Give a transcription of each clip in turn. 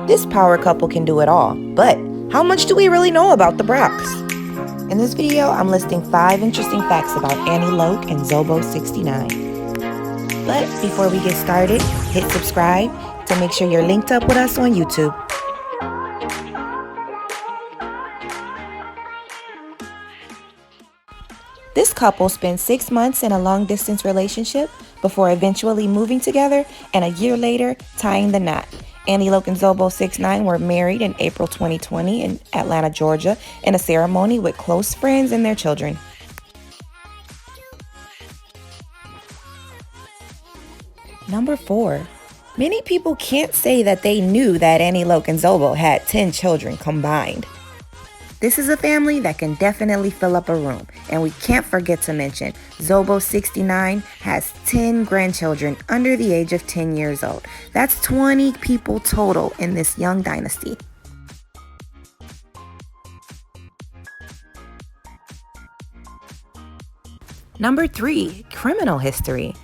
This power couple can do it all, but how much do we really know about the Brocks? In this video, I'm listing 5 interesting facts about Annie LOC and ZOE 69. But before we get started, hit subscribe to make sure you're linked up with us on YouTube. This couple spent 6 months in a long-distance relationship before eventually moving together and a year later tying the knot. Annie LOC and ZOE 69 were married in April 2020 in Atlanta, Georgia, in a ceremony with close friends and their children. Number 4. Many people can't say that they knew that Annie LOC and ZOE had 10 children combined. This is a family that can definitely fill up a room, and we can't forget to mention ZOE 69 has 10 grandchildren under the age of 10 years old. That's 20 people total in this young dynasty. Number 3, criminal history.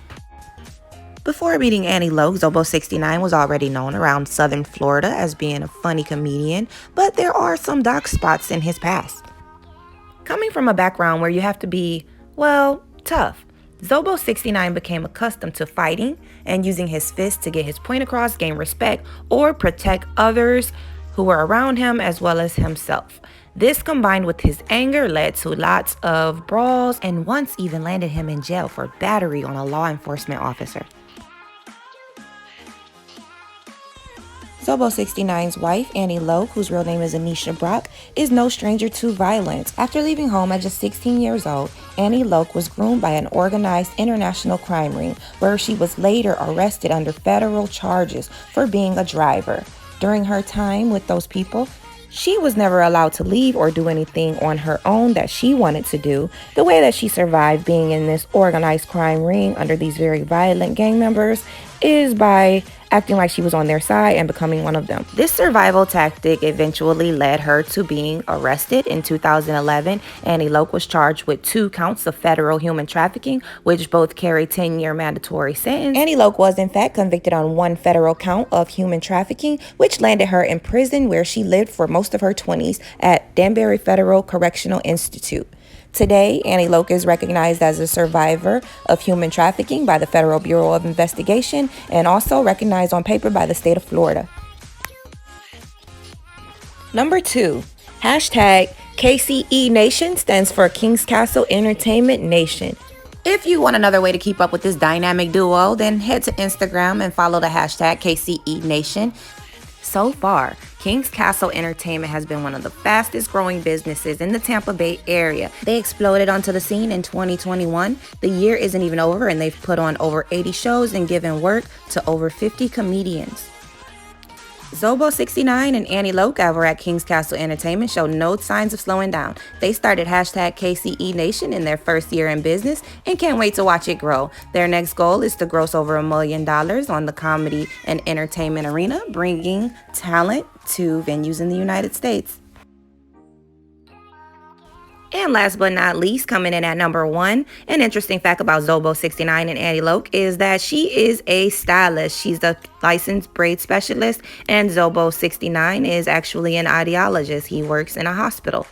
Before meeting Annie LOC, ZOE 69 was already known around Southern Florida as being a funny comedian, but there are some dark spots in his past. Coming from a background where you have to be, well, tough, ZOE 69 became accustomed to fighting and using his fists to get his point across, gain respect, or protect others who were around him as well as himself. This combined with his anger led to lots of brawls and once even landed him in jail for battery on a law enforcement officer. ZOE 69's wife, Annie LOC, whose real name is Anisha Brock, is no stranger to violence. After leaving home at just 16 years old, Annie LOC was groomed by an organized international crime ring, where she was later arrested under federal charges for being a driver. During her time with those people, she was never allowed to leave or do anything on her own that she wanted to do. The way that she survived being in this organized crime ring under these very violent gang members is by acting like she was on their side and becoming one of them. This survival tactic eventually led her to being arrested in 2011. Annie LOC was charged with 2 counts of federal human trafficking, which both carry 10-year mandatory sentence. Annie LOC was in fact convicted on 1 federal count of human trafficking, which landed her in prison where she lived for most of her 20s at Danbury Federal Correctional Institute. Today, Annie LOC is recognized as a survivor of human trafficking by the Federal Bureau of Investigation and also recognized on paper by the state of Florida. Number 2, hashtag KCE Nation stands for Kings Castle Entertainment Nation. If you want another way to keep up with this dynamic duo, then head to Instagram and follow the hashtag KCE Nation. So far, Kings Castle Entertainment has been one of the fastest growing businesses in the Tampa Bay area. They exploded onto the scene in 2021. The year isn't even over and they've put on over 80 shows and given work to over 50 comedians. ZOE 69 and Annie LOC over at Kings Castle Entertainment show no signs of slowing down. They started hashtag KCE Nation in their first year in business and can't wait to watch it grow. Their next goal is to gross over $1 million on the comedy and entertainment arena, bringing talent to venues in the United States. And last but not least, coming in at number 1, an interesting fact about ZOE 69 and Annie LOC is that she is a stylist. She's a licensed braid specialist, and ZOE 69 is actually an audiologist. He works in a hospital.